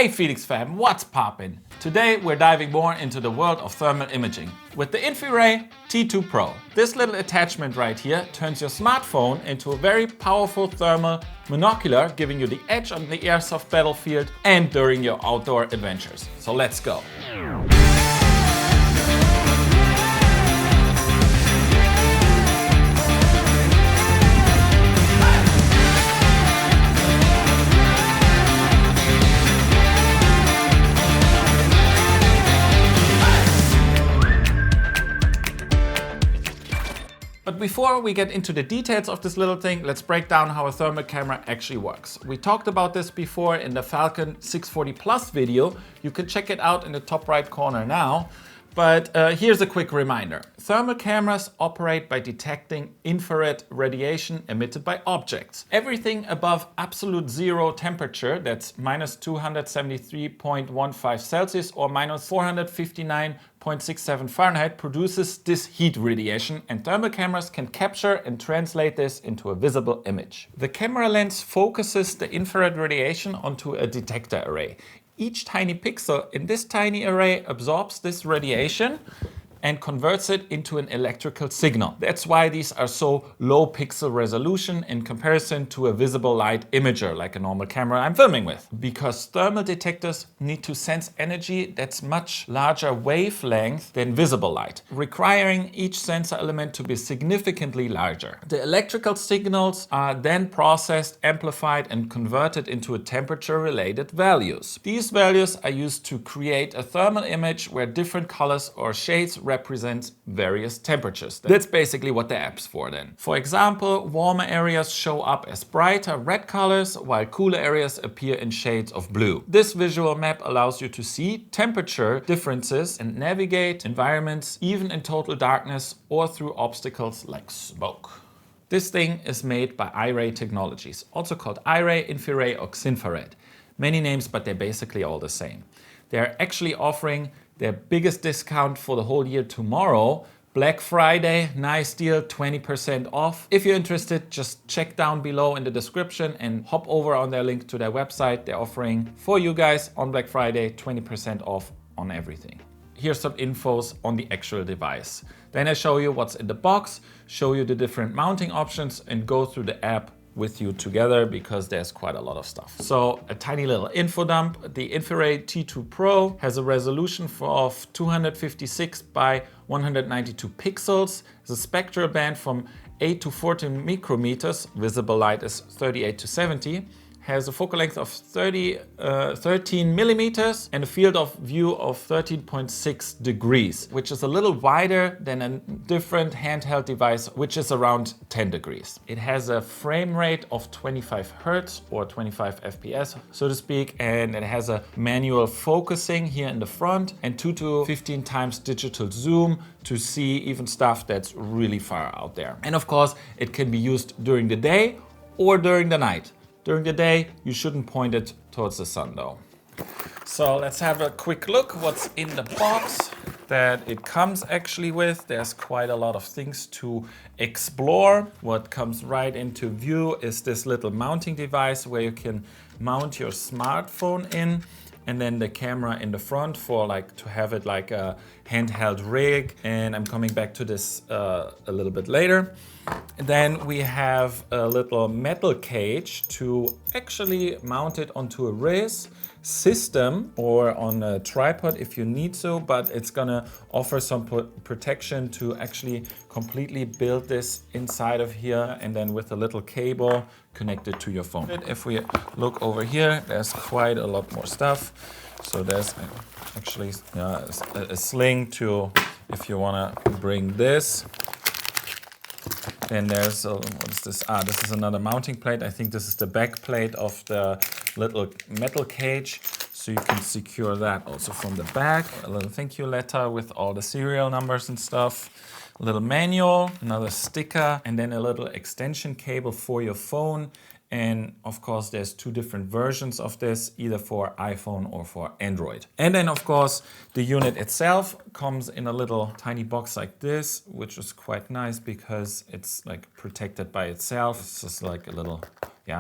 Hey Phoenix fam, what's poppin'? Today we're diving more into the world of thermal imaging with the Infiray T2 Pro. This little attachment right here turns your smartphone into a very powerful thermal monocular, giving you the edge on the airsoft battlefield and during your outdoor adventures. So let's go. But before we get into the details of this little thing, let's break down how a thermal camera actually works. We talked about this before in the Falcon 640 Plus video. You can check it out in the top right corner now. But here's a quick reminder. Thermal cameras operate by detecting infrared radiation emitted by objects. Everything above absolute zero temperature, that's minus 273.15 Celsius or minus 459.67 Fahrenheit, produces this heat radiation, and thermal cameras can capture and translate this into a visible image. The camera lens focuses the infrared radiation onto a detector array. Each tiny pixel in this tiny array absorbs this radiation and converts it into an electrical signal. That's why these are so low pixel resolution in comparison to a visible light imager like a normal camera I'm filming with. Because thermal detectors need to sense energy that's much larger wavelength than visible light, requiring each sensor element to be significantly larger. The electrical signals are then processed, amplified and converted into temperature-related values. These values are used to create a thermal image where different colors or shades represents various temperatures. That's basically what the app's for then. For example, warmer areas show up as brighter red colors, while cooler areas appear in shades of blue. This visual map allows you to see temperature differences and navigate environments even in total darkness or through obstacles like smoke. This thing is made by Infiray Technologies, also called Infiray, Infiray or Xinfrared. Many names, but they're basically all the same. They're actually offering their biggest discount for the whole year tomorrow. Black Friday, nice deal, 20% off. If you're interested, just check down below in the description and hop over on their link to their website. They're offering for you guys on Black Friday 20% off on everything. Here's some infos on the actual device. Then I show you what's in the box, show you the different mounting options and go through the app with you together because there's quite a lot of stuff. So a tiny little info dump. The Infiray T2 Pro has a resolution of 256 by 192 pixels. It's a spectral band from 8 to 14 micrometers. Visible light is 38 to 70. Has a focal length of 13 millimeters and a field of view of 13.6 degrees, which is a little wider than a different handheld device, which is around 10 degrees. It has a frame rate of 25 Hertz or 25 FPS, so to speak, and it has a manual focusing here in the front and 2 to 15 times digital zoom to see even stuff that's really far out there. And of course, it can be used during the day or during the night. During the day, you shouldn't point it towards the sun though. So let's have a quick look what's in the box that it comes actually with. There's quite a lot of things to explore. What comes right into view is this little mounting device where you can mount your smartphone in, and then the camera in the front for to have it like a handheld rig. And I'm coming back to this a little bit later. And then we have a little metal cage to actually mount it onto a race system or on a tripod if you need to, but it's gonna offer some protection to actually completely build this inside of here and then with a little cable connected to your phone. If we look over here, there's quite a lot more stuff. So there's actually a sling to if you wanna bring this. Then there's, what is this? This is another mounting plate. I think this is the back plate of the little metal cage. So you can secure that also from the back. A little thank you letter with all the serial numbers and stuff. A little manual, another sticker, and then a little extension cable for your phone. And of course, there's two different versions of this, either for iPhone or for Android. And then of course, the unit itself comes in a little tiny box like this, which is quite nice because it's like protected by itself. It's just like a little,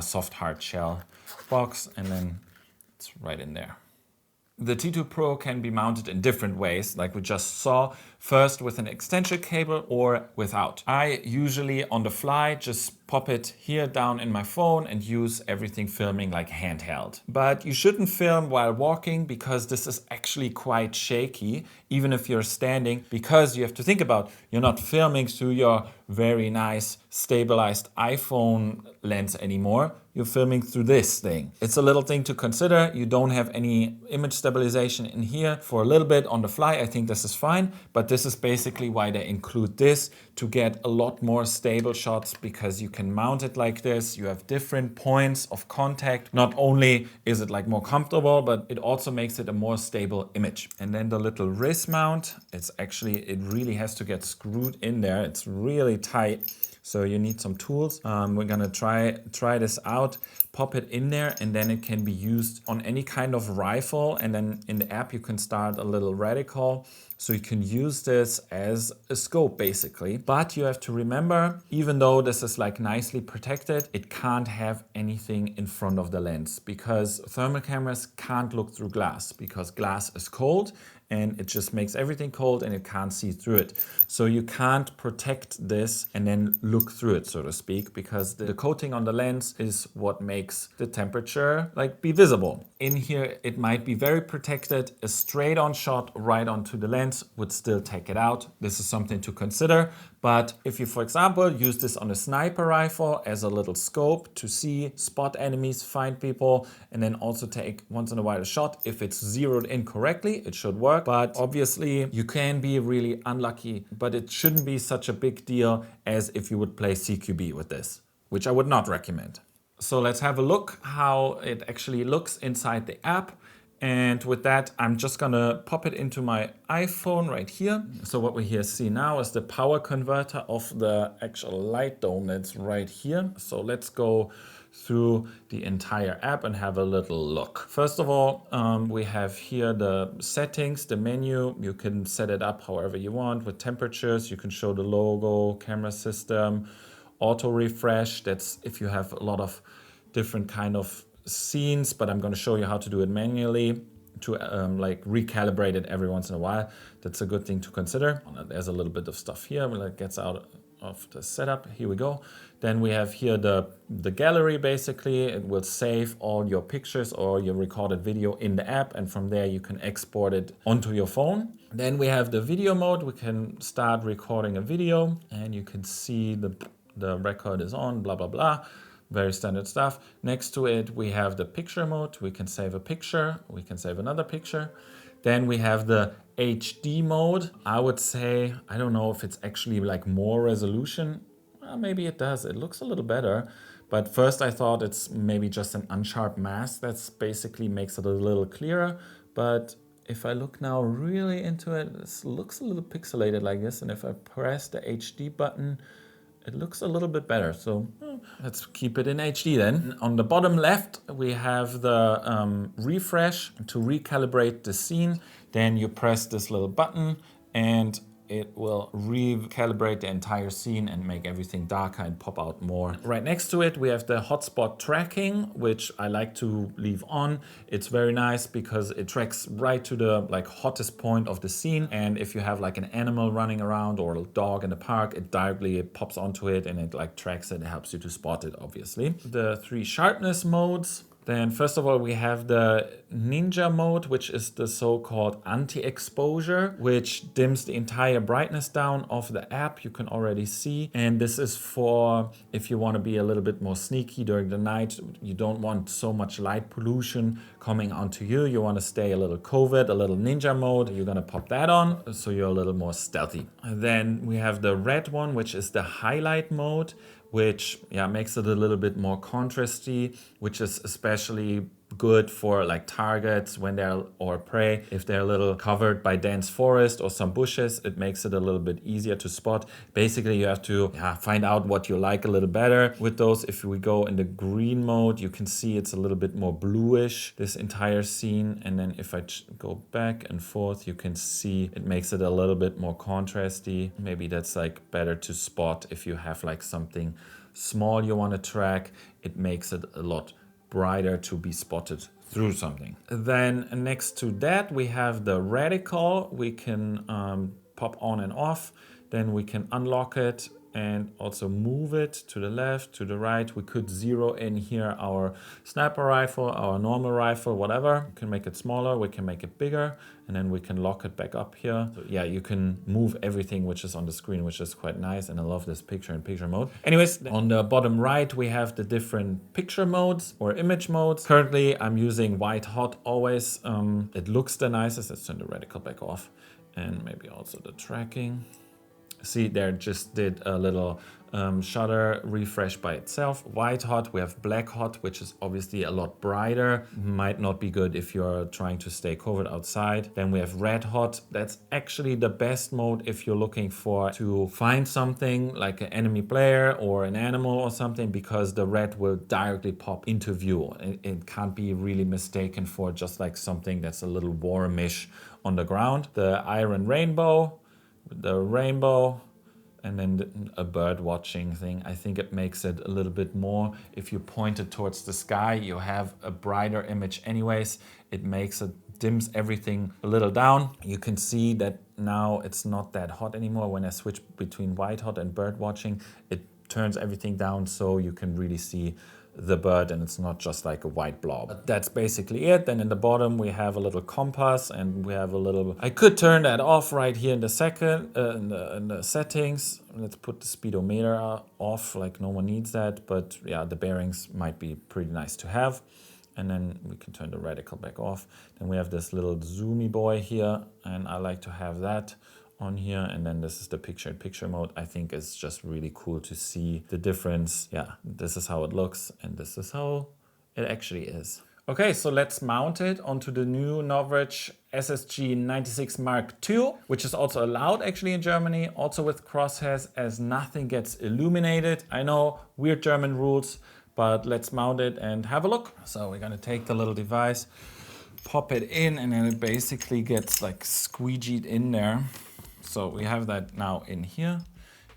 soft hard shell box, and then it's right in there. The T2 Pro can be mounted in different ways, like we just saw, first with an extension cable or without. I usually on the fly just pop it here down in my phone and use everything filming like handheld. But you shouldn't film while walking because this is actually quite shaky, even if you're standing, because you have to think about you're not filming through your very nice stabilized iPhone lens anymore. You're filming through this thing. It's a little thing to consider. You don't have any image stabilization in here for a little bit on the fly. I think this is fine, but this is basically why they include this, to get a lot more stable shots, because you can mount it like this. You have different points of contact. Not only is it like more comfortable, but it also makes it a more stable image. And then the little wrist mount, it really has to get screwed in there. It's really tight. So you need some tools. We're gonna try this out, pop it in there, and then it can be used on any kind of rifle. And then in the app, you can start a little reticle. So you can use this as a scope basically. But you have to remember, even though this is like nicely protected, it can't have anything in front of the lens, because thermal cameras can't look through glass, because glass is cold and it just makes everything cold and it can't see through it. So you can't protect this and then look through it, so to speak, because the coating on the lens is what makes the temperature like be visible. In here, it might be very protected. A straight on shot right onto the lens would still take it out. This is something to consider. But if you, for example, use this on a sniper rifle as a little scope to see, spot enemies, find people, and then also take once in a while a shot, if it's zeroed in correctly, it should work. But obviously you can be really unlucky, but it shouldn't be such a big deal as if you would play CQB with this, which I would not recommend. So let's have a look how it actually looks inside the app. And with that, I'm just gonna pop it into my iPhone right here. So what we here see now is the power converter of the actual light dome that's right here. So let's go through the entire app and have a little look. First of all, we have here the settings, the menu. You can set it up however you want with temperatures. You can show the logo, camera system, auto refresh. That's if you have a lot of different kind of scenes, but I'm going to show you how to do it manually to like recalibrate it every once in a while. That's a good thing to consider. There's a little bit of stuff here that gets out of the setup. Here we go. Then we have here the gallery. Basically, it will save all your pictures or your recorded video in the app, and from there you can export it onto your phone. Then we have the video mode. We can start recording a video, and you can see the record is on, blah blah blah. Very standard stuff. Next to it, we have the picture mode. We can save a picture. We can save another picture. Then we have the HD mode. I would say, I don't know if it's actually like more resolution. Well, maybe it does. It looks a little better. But first I thought it's maybe just an unsharp mask. That's basically makes it a little clearer. But if I look now really into it, this looks a little pixelated like this. And if I press the HD button, it looks a little bit better. So let's keep it in HD then. On the bottom left, we have the refresh to recalibrate the scene. Then you press this little button and it will recalibrate the entire scene and make everything darker and pop out more. Right next to it, we have the hotspot tracking, which I like to leave on. It's very nice because it tracks right to the like hottest point of the scene. And if you have like an animal running around or a dog in the park, it directly pops onto it and it like tracks it. It helps you to spot it, obviously. The 3 sharpness modes. Then first of all, we have the ninja mode, which is the so-called anti-exposure, which dims the entire brightness down of the app. You can already see. And this is for if you want to be a little bit more sneaky during the night. You don't want so much light pollution coming onto you. You want to stay a little covert, a little ninja mode. You're going to pop that on so you're a little more stealthy. And then we have the red one, which is the highlight mode, which makes it a little bit more contrasty, which is especially good for like targets when they're, or prey, if they're a little covered by dense forest or some bushes. It makes it a little bit easier to spot. Basically, you have to find out what you like a little better with those. If we go in the green mode, you can see it's a little bit more bluish, this entire scene. And then if I go back and forth, you can see it makes it a little bit more contrasty. Maybe that's like better to spot if you have like something small you want to track. It makes it a lot brighter to be spotted through something. Then next to that, we have the reticle. We can pop on and off. Then we can unlock it and also move it to the left, to the right. We could zero in here our sniper rifle, our normal rifle, whatever. We can make it smaller, we can make it bigger, and then we can lock it back up here. So yeah, you can move everything which is on the screen, which is quite nice, and I love this picture-in-picture mode. Anyways, on the bottom right, we have the different picture modes or image modes. Currently, I'm using white hot always. It looks the nicest. Let's turn the reticle back off, and maybe also the tracking. See, there just did a little shutter refresh by itself. White hot, we have black hot, which is obviously a lot brighter. Might not be good if you're trying to stay covered outside. Then we have red hot. That's actually the best mode if you're looking to find something like an enemy player or an animal or something, because the red will directly pop into view. It can't be really mistaken for just like something that's a little warmish on the ground. The iron rainbow, the rainbow, and then a bird watching thing. I think it makes it a little bit more. If you point it towards the sky, you have a brighter image anyways. It makes it, dims everything a little down. You can see that now it's not that hot anymore. When I switch between white hot and bird watching, it turns everything down so you can really see the bird and it's not just like a white blob. But that's basically it. Then in the bottom we have a little compass, and we have a little, I could turn that off right here in the second in the settings. Let's put the speedometer off, like no one needs that, but yeah, the bearings might be pretty nice to have. And then we can turn the reticle back off. Then we have this little zoomy boy here, and I like to have that on here. And then this is the picture-in-picture mode. I think it's just really cool to see the difference. Yeah, this is how it looks, and this is how it actually is. Okay, so let's mount it onto the new Norwich SSG 96 Mark II, which is also allowed actually in Germany, also with crosshairs, as nothing gets illuminated. I know, weird German rules, but let's mount it and have a look. So we're gonna take the little device, pop it in, and then it basically gets like squeegeed in there. So we have that now in here.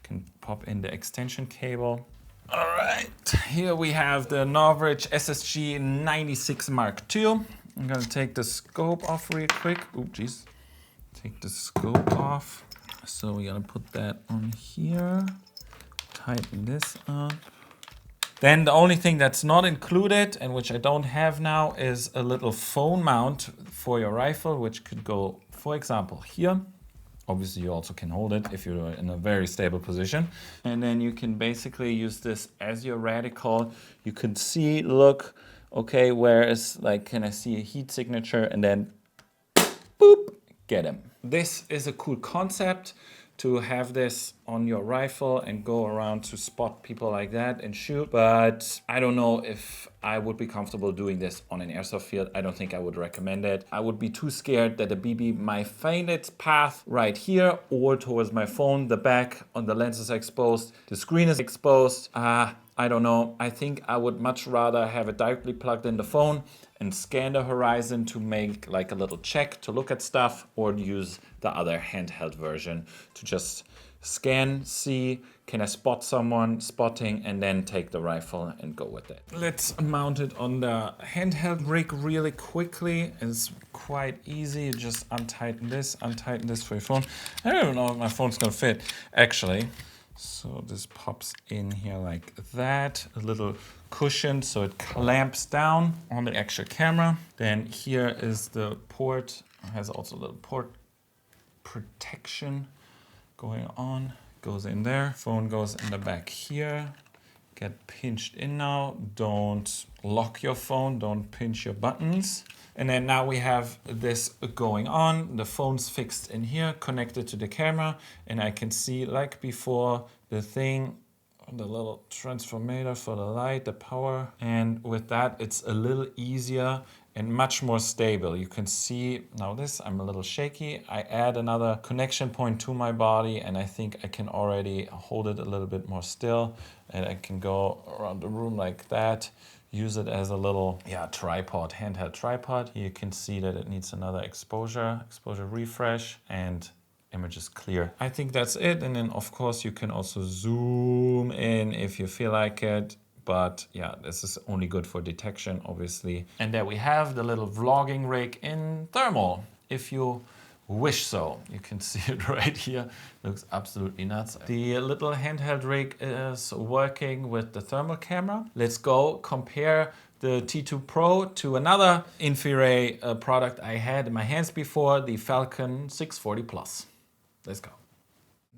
Can pop in the extension cable. All right, here we have the Norwich SSG 96 Mark II. I'm gonna take the scope off real quick. Oh, geez. Take the scope off. So we're gonna put that on here. Tighten this up. Then the only thing that's not included, and which I don't have now, is a little phone mount for your rifle, which could go, for example, here. Obviously, you also can hold it if you're in a very stable position. And then you can basically use this as your reticle. You can see, look, okay, where is, like, can I see a heat signature? And then, boop, get him. This is a cool concept, to have this on your rifle and go around to spot people like that and shoot. But I don't know if I would be comfortable doing this on an airsoft field. I don't think I would recommend it. I would be too scared that the BB might find its path right here or towards my phone. The back on the lens is exposed. The screen is exposed. I don't know. I think I would much rather have it directly plugged in the phone and scan the horizon to make like a little check to look at stuff, or use the other handheld version to just scan, see, can I spot someone, spotting, and then take the rifle and go with it. Let's mount it on the handheld rig really quickly. It's quite easy. You just untighten this for your phone. I don't even know if my phone's gonna fit, actually. So this pops in here like that, a little cushion so it clamps down on the actual camera. Then here is the port. It has also a little port protection going on. Goes in there. Phone goes in the back here. Get pinched in now. Don't lock your phone. Don't pinch your buttons. And then now we have this going on. The phone's fixed in here, connected to the camera. And I can see, like before, the thing, the little transformator for the light, the power. And with that, it's a little easier and much more stable. You can see now this, I'm a little shaky. I add another connection point to my body, and I think I can already hold it a little bit more still. And I can go around the room like that. Use it as a little tripod, handheld tripod. You can see that it needs another exposure refresh, and image is clear. I think that's it. And then of course you can also zoom in if you feel like it. but yeah, this is only good for detection, obviously. And there we have the little vlogging rig in thermal, if you wish so. You can see it right here. Looks absolutely nuts. The little handheld rig is working with the thermal camera. Let's go compare the T2 Pro to another Infiray product I had in my hands before, the Falcon 640 Plus. Let's go.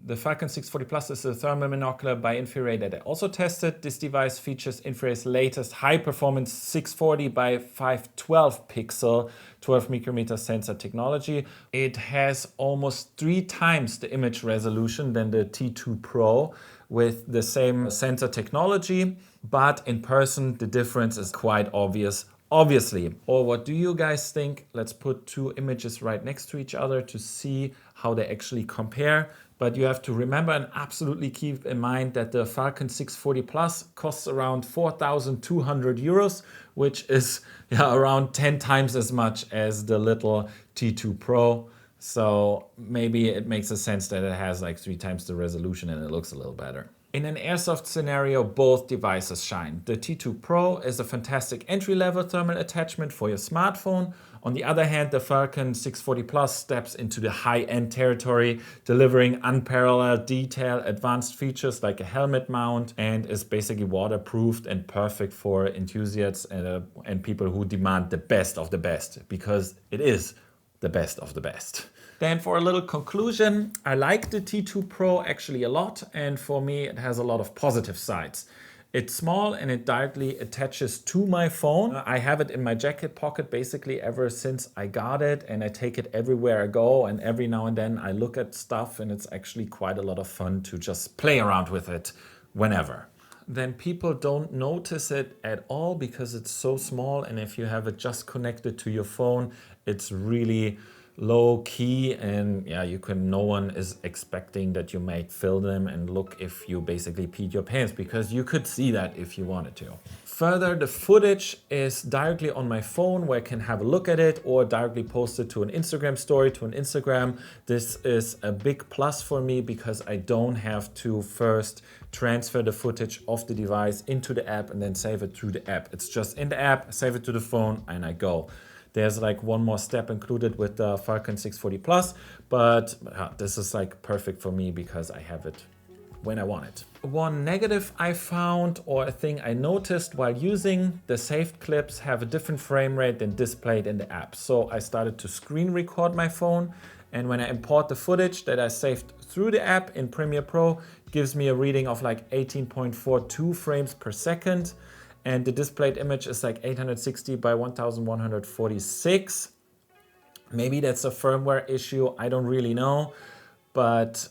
The Falcon 640 Plus is a thermal monocular by Infiray that I also tested. This device features Infiray's latest high-performance 640 by 512 pixel 12 micrometer sensor technology. It has almost 3 times the image resolution than the T2 Pro with the same sensor technology, but in person the difference is quite obvious. Obviously. Or what do you guys think? Let's put 2 images right next to each other to see how they actually compare. But you have to remember and absolutely keep in mind that the Falcon 640 Plus costs around 4,200 euros, which is around 10 times as much as the little T2 Pro. So maybe it makes a sense that it has like 3 times the resolution and it looks a little better. In an airsoft scenario, both devices shine. The T2 Pro is a fantastic entry-level thermal attachment for your smartphone. On the other hand, the Falcon 640 Plus steps into the high-end territory, delivering unparalleled detail, advanced features like a helmet mount, and is basically waterproofed and perfect for enthusiasts and people who demand the best of the best, because it is the best of the best. Then for a little conclusion, I like the T2 Pro actually a lot, and for me it has a lot of positive sides. It's small and it directly attaches to my phone. I have it in my jacket pocket basically ever since I got it, and I take it everywhere I go, and every now and then I look at stuff, and it's actually quite a lot of fun to just play around with it whenever. Then people don't notice it at all because it's so small, and if you have it just connected to your phone, it's really low key, and no one is expecting that you might film them and look if you basically peed your pants, because you could see that if you wanted to. Further, the footage is directly on my phone where I can have a look at it or directly post it to an Instagram story, to an Instagram. This is a big plus for me because I don't have to first transfer the footage of the device into the app and then save it through the app. It's just in the app, save it to the phone, and I go. There's like one more step included with the Falcon 640 Plus, but this is like perfect for me because I have it when I want it. One negative I found, or a thing I noticed while using, the saved clips have a different frame rate than displayed in the app. So I started to screen record my phone, and when I import the footage that I saved through the app in Premiere Pro, it gives me a reading of like 18.42 frames per second. And the displayed image is like 860 by 1146. Maybe that's a firmware issue, I don't really know. But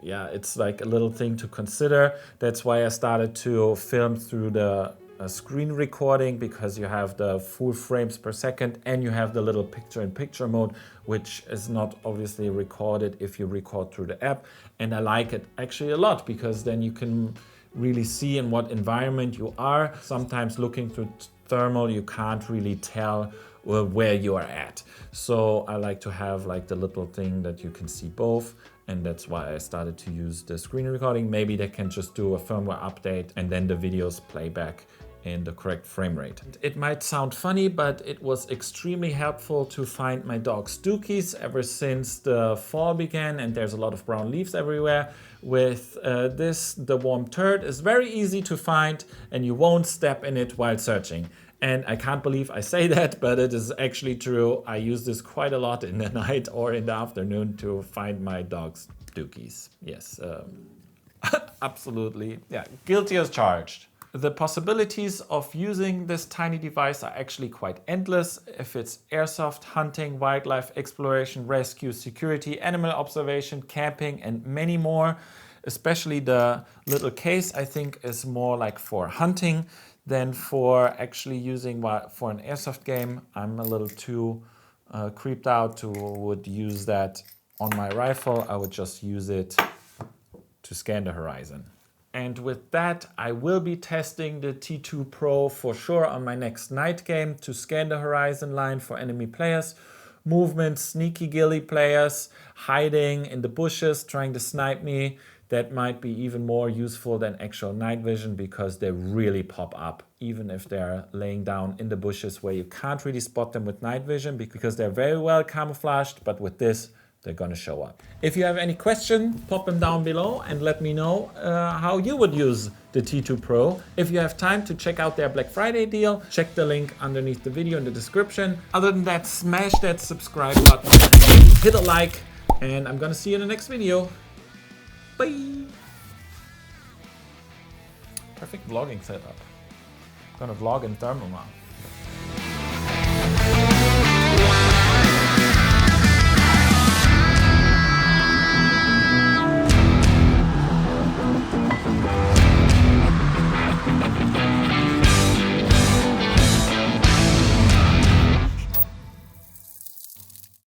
it's like a little thing to consider. That's why I started to film through the screen recording, because you have the full frames per second and you have the little picture-in-picture mode, which is not obviously recorded if you record through the app. And I like it actually a lot, because then you can really see in what environment you are. Sometimes looking through thermal, you can't really tell where you are at. So I like to have like the little thing that you can see both. And that's why I started to use the screen recording. Maybe they can just do a firmware update and then the videos play back in the correct frame rate. It might sound funny, but it was extremely helpful to find my dog's dookies ever since the fall began, and there's a lot of brown leaves everywhere. With this, the warm turd is very easy to find and you won't step in it while searching. And I can't believe I say that, but it is actually true. I use this quite a lot in the night or in the afternoon to find my dog's dookies. Yes, absolutely. Yeah, guilty as charged. The possibilities of using this tiny device are actually quite endless. If it's airsoft, hunting, wildlife exploration, rescue, security, animal observation, camping, and many more. Especially the little case, I think, is more like for hunting than for actually using for an airsoft game. I'm a little too creeped out to would use that on my rifle. I would just use it to scan the horizon. And with that, I will be testing the T2 Pro for sure on my next night game to scan the horizon line for enemy players, movement, sneaky ghillie players, hiding in the bushes, trying to snipe me, that might be even more useful than actual night vision because they really pop up, even if they're laying down in the bushes where you can't really spot them with night vision because they're very well camouflaged, but with this, they're gonna show up. If you have any questions, pop them down below and let me know how you would use the T2 Pro. If you have time to check out their Black Friday deal, check the link underneath the video in the description. Other than that, smash that subscribe button, hit a like, and I'm gonna see you in the next video. Bye. Perfect vlogging setup. I'm gonna vlog in thermal now.